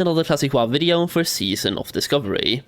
Another classic WoW video for Season of Discovery.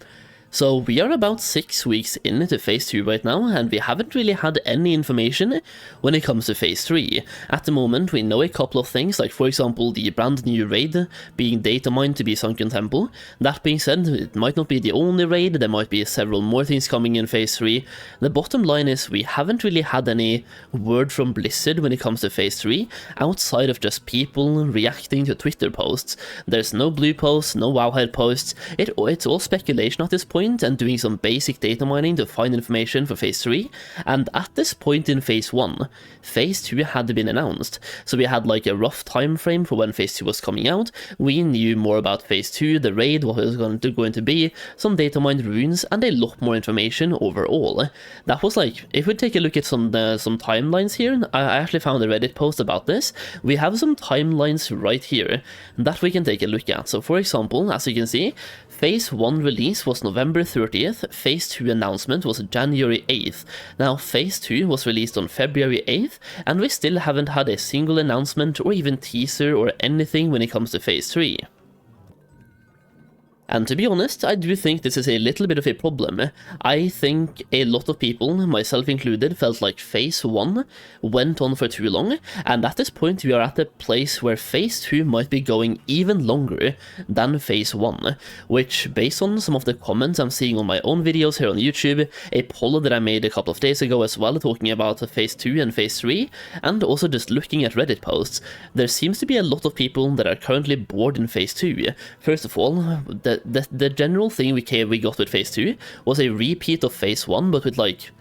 So we are about 6 weeks into Phase 2 right now, and we haven't really had any information when it comes to Phase 3. At the moment, we know a couple of things, like for example the brand new raid being data mined to be Sunken Temple. That being said, it might not be the only raid, there might be several more things coming in Phase 3. The bottom line is we haven't really had any word from Blizzard when it comes to Phase 3, outside of just people reacting to Twitter posts. There's no blue posts, no Wowhead posts, it's all speculation at this point, and doing some basic data mining to find information for Phase 3, and at this point in Phase 1, Phase 2 had been announced, so we had like a rough time frame for when Phase 2 was coming out. We knew more about Phase 2, the raid, what it was going to be, some data mined runes, and a lot more information overall. That was like, if we take a look at some timelines here, I actually found a Reddit post about this. We have some timelines right here that we can take a look at. So for example, as you can see, Phase 1 release was November 30th, Phase 2 announcement was January 8th. Now Phase 2 was released on February 8th, and we still haven't had a single announcement or even teaser or anything when it comes to Phase 3. And to be honest, I do think this is a little bit of a problem. I think a lot of people, myself included, felt like Phase 1 went on for too long, and at this point we are at a place where Phase 2 might be going even longer than Phase 1, which, based on some of the comments I'm seeing on my own videos here on YouTube, a poll that I made a couple of days ago as well, talking about Phase 2 and Phase 3, and also just looking at Reddit posts, there seems to be a lot of people that are currently bored in Phase 2. First of all, the general thing we got with Phase 2 was a repeat of Phase 1, but with like,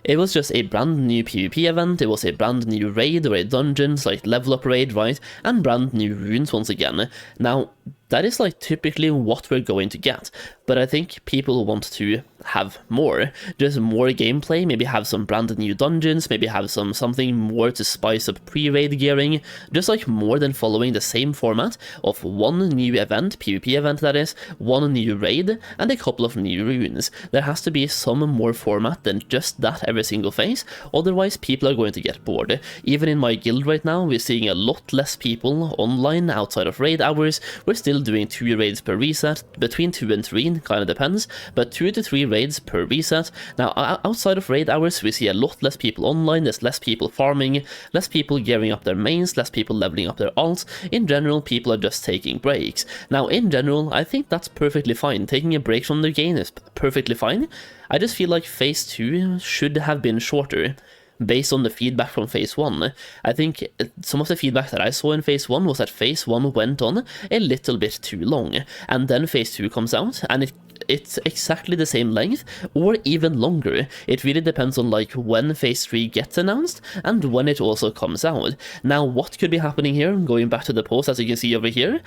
it was just a brand new PvP event, it was a brand new raid or a dungeons, like level up raid, right, and brand new runes once again. Now, that is like typically what we're going to get, but I think people want to have more, just more gameplay, maybe have some brand new dungeons, maybe have something more to spice up pre-raid gearing, just like more than following the same format of one new event, PvP event that is, one new raid, and a couple of new runes. There has to be some more format than just that every single phase, otherwise people are going to get bored. Even in my guild right now, we're seeing a lot less people online outside of raid hours. We're still doing 2 raids per reset, between 2 and 3, kind of depends, but 2 to 3 raids per reset. Now outside of raid hours we see a lot less people online, there's less people farming, less people gearing up their mains, less people leveling up their alts. In general, people are just taking breaks. Now in general, I think that's perfectly fine. Taking a break from the game is perfectly fine. I just feel like Phase 2 should have been shorter. Based on the feedback from Phase 1, I think some of the feedback that I saw in Phase 1 was that Phase 1 went on a little bit too long, and then Phase 2 comes out, and it's exactly the same length, or even longer. It really depends on like when Phase 3 gets announced, and when it also comes out. Now, what could be happening here, going back to the post as you can see over here,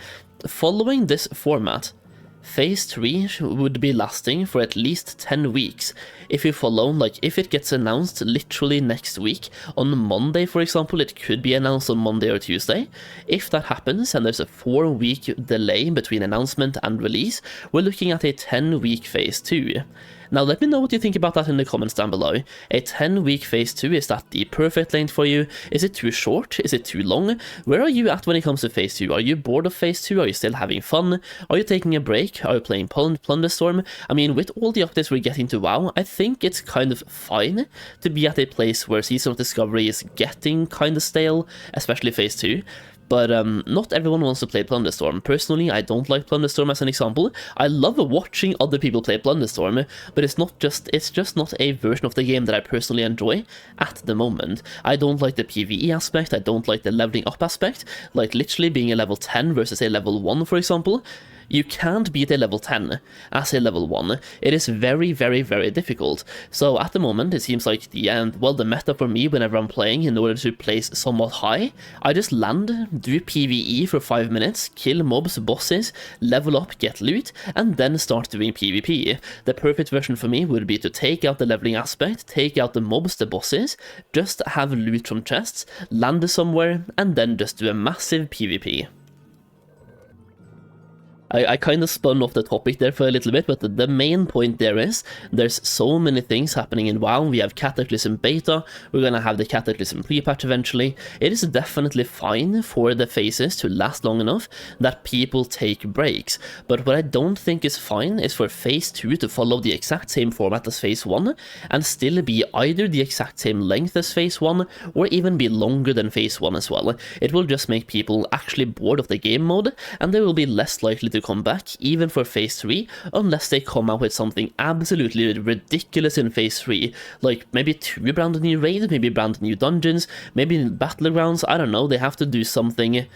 following this format, Phase 3 would be lasting for at least 10 weeks. If you follow, like, if it gets announced literally next week, on Monday for example, it could be announced on Monday or Tuesday. If that happens and there's a 4-week delay between announcement and release, we're looking at a 10-week Phase 2. Now let me know what you think about that in the comments down below. A 10-week Phase 2, is that the perfect length for you? Is it too short? Is it too long? Where are you at when it comes to Phase 2? Are you bored of Phase 2? Are you still having fun? Are you taking a break? Are you playing Plunderstorm? I mean, with all the updates we're getting to WoW, I think it's kind of fine to be at a place where Season of Discovery is getting kind of stale, especially Phase 2. But not everyone wants to play Plunderstorm. Personally, I don't like Plunderstorm as an example. I love watching other people play Plunderstorm, but it's just not a version of the game that I personally enjoy at the moment. I don't like the PvE aspect, I don't like the leveling up aspect, like literally being a level 10 versus a level 1 for example. You can't beat a level 10 as a level 1. It is very, very, very difficult. So at the moment, it seems like the meta for me whenever I'm playing, in order to place somewhat high, I just land, do PvE for 5 minutes, kill mobs, bosses, level up, get loot, and then start doing PvP. The perfect version for me would be to take out the leveling aspect, take out the mobs, the bosses, just have loot from chests, land somewhere, and then just do a massive PvP. I kind of spun off the topic there for a little bit, but the main point there is there's so many things happening in WoW. We have Cataclysm Beta, we're gonna have the Cataclysm pre-patch eventually. It is definitely fine for the phases to last long enough that people take breaks, but what I don't think is fine is for Phase 2 to follow the exact same format as Phase 1 and still be either the exact same length as Phase 1 or even be longer than Phase 1 as well. It will just make people actually bored of the game mode, and they will be less likely to come back even for Phase 3 unless they come out with something absolutely ridiculous in Phase 3, like maybe 2 brand new raids, maybe brand new dungeons, maybe battlegrounds. I don't know, they have to do something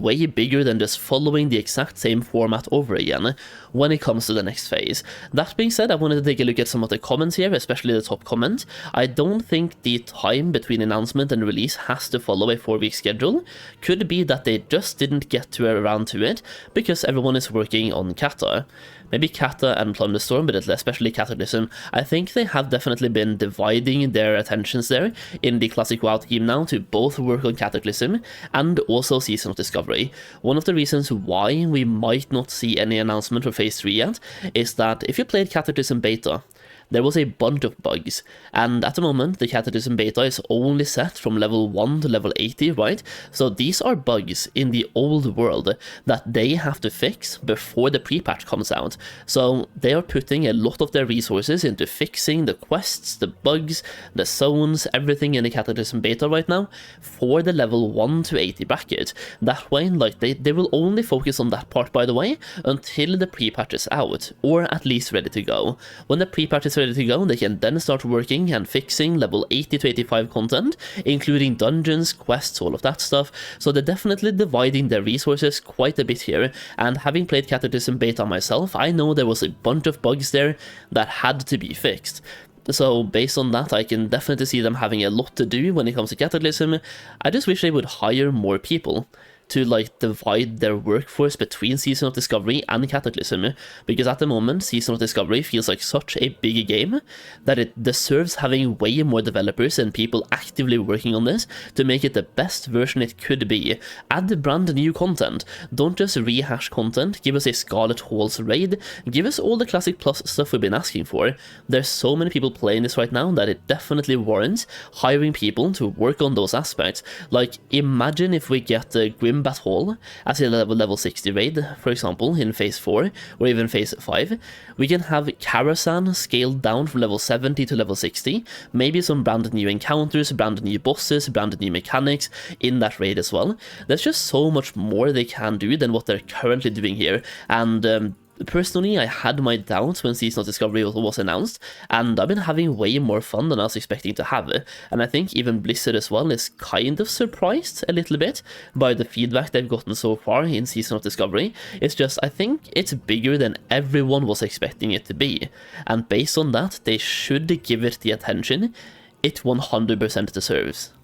way bigger than just following the exact same format over again when it comes to the next phase. That being said, I wanted to take a look at some of the comments here, especially the top comment. I don't think the time between announcement and release has to follow a 4-week schedule. Could be that they just didn't get around to it because everyone is working on Kata. Maybe Kata and Plunderstorm, but especially Cataclysm. I think they have definitely been dividing their attentions there in the Classic WoW team now to both work on Cataclysm and also Season of Discovery. One of the reasons why we might not see any announcement for Phase 3 yet is that if you played Cataclysm Beta, there was a bunch of bugs, and at the moment the Cataclysm Beta is only set from level 1 to level 80, right? So these are bugs in the old world that they have to fix before the pre-patch comes out. So they are putting a lot of their resources into fixing the quests, the bugs, the zones, everything in the Cataclysm Beta right now for the level 1 to 80 bracket. That way, like they will only focus on that part, by the way, until the pre-patch is out, or at least ready to go. When the pre-patch is ready to go, they can then start working and fixing level 80 to 85 content, including dungeons, quests, all of that stuff. So they're definitely dividing their resources quite a bit here, and having played Cataclysm Beta myself, I know there was a bunch of bugs there that had to be fixed. So based on that, I can definitely see them having a lot to do when it comes to Cataclysm. I just wish they would hire more people to like divide their workforce between Season of Discovery and Cataclysm, because at the moment Season of Discovery feels like such a big game that it deserves having way more developers and people actively working on this to make it the best version it could be. Add the brand new content, don't just rehash content, give us a Scarlet Halls raid, give us all the Classic Plus stuff we've been asking for. There's so many people playing this right now that it definitely warrants hiring people to work on those aspects. Like, imagine if we get the Grim Bat Hall as a level 60 raid, for example, in Phase 4 or even Phase 5. We can have Karazhan scaled down from level 70 to level 60, maybe some brand new encounters, brand new bosses, brand new mechanics in that raid as well. There's just so much more they can do than what they're currently doing here, and personally, I had my doubts when Season of Discovery was announced, and I've been having way more fun than I was expecting to have. And I think even Blizzard as well is kind of surprised a little bit by the feedback they've gotten so far in Season of Discovery. It's just, I think it's bigger than everyone was expecting it to be, and based on that, they should give it the attention it 100% deserves.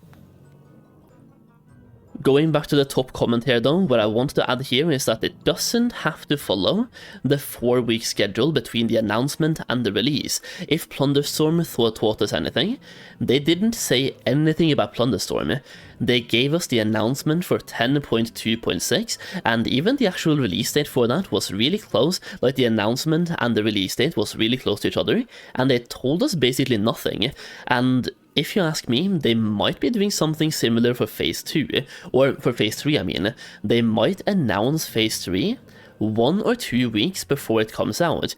Going back to the top comment here though, what I want to add here is that it doesn't have to follow the 4-week schedule between the announcement and the release. If Plunderstorm taught us anything, they didn't say anything about Plunderstorm. They gave us the announcement for 10.2.6, and even the actual release date for that was really close, like the announcement and the release date was really close to each other, and they told us basically nothing. And if you ask me, they might be doing something similar for Phase 2, or for Phase 3 I mean. They might announce Phase 3 1 or 2 weeks before it comes out.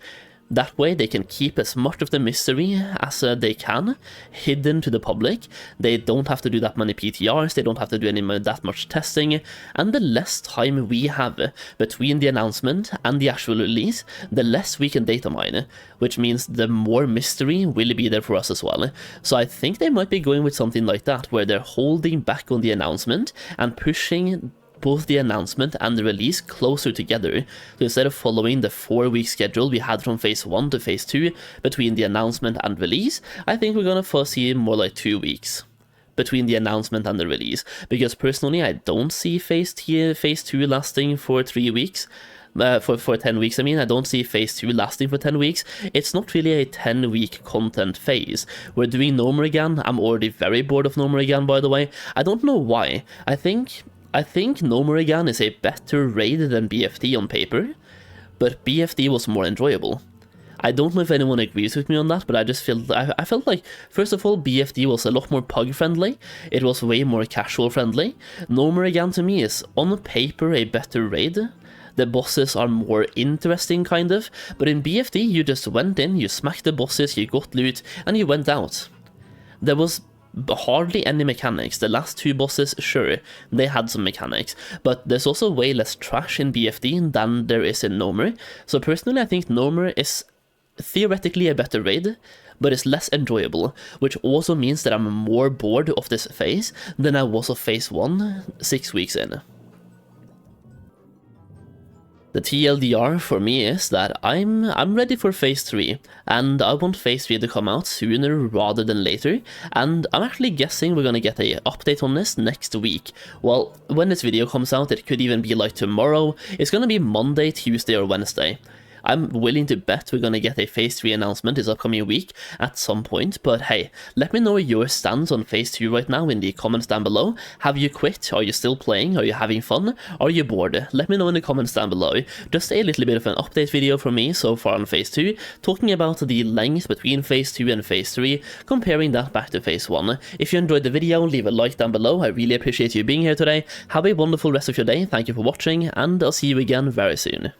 That way they can keep as much of the mystery as they can hidden to the public. They don't have to do that many PTRs, they don't have to do that much testing, and the less time we have between the announcement and the actual release, the less we can data mine, which means the more mystery will be there for us as well. So I think they might be going with something like that, where they're holding back on the announcement and pushing both the announcement and the release closer together. So instead of following the 4-week schedule we had from Phase 1 to Phase 2 between the announcement and release, I think we're gonna foresee more like 2 weeks between the announcement and the release, because personally I don't see Phase 2 lasting for 3 weeks. For 10 weeks, I mean. I don't see Phase 2 lasting for 10 weeks. It's not really a 10-week content phase. We're doing No More Again. I'm already very bored of No More Again, by the way. I don't know why. I think I think Gnomeregan is a better raid than BFD on paper, but BFD was more enjoyable. I don't know if anyone agrees with me on that, but I just feel I felt like, first of all, BFD was a lot more pug friendly. It was way more casual friendly. Gnomeregan to me is on paper a better raid. The bosses are more interesting, kind of, but in BFD you just went in, you smacked the bosses, you got loot, and you went out. There was hardly any mechanics. The last two bosses, sure, they had some mechanics, but there's also way less trash in BFD than there is in Gnomer. So personally, I think Gnomer is theoretically a better raid, but it's less enjoyable, which also means that I'm more bored of this phase than I was of phase 1 6 weeks in. The TLDR for me is that I'm ready for phase 3, and I want phase 3 to come out sooner rather than later, and I'm actually guessing we're gonna get an update on this next week. Well, when this video comes out, it could even be like tomorrow. It's gonna be Monday, Tuesday, or Wednesday. I'm willing to bet we're gonna get a phase 3 announcement this upcoming week at some point, but hey, let me know your stance on phase 2 right now in the comments down below. Have you quit? Are you still playing? Are you having fun? Are you bored? Let me know in the comments down below. Just a little bit of an update video from me so far on phase 2, talking about the length between phase 2 and phase 3, comparing that back to phase 1. If you enjoyed the video, leave a like down below. I really appreciate you being here today. Have a wonderful rest of your day. Thank you for watching, and I'll see you again very soon.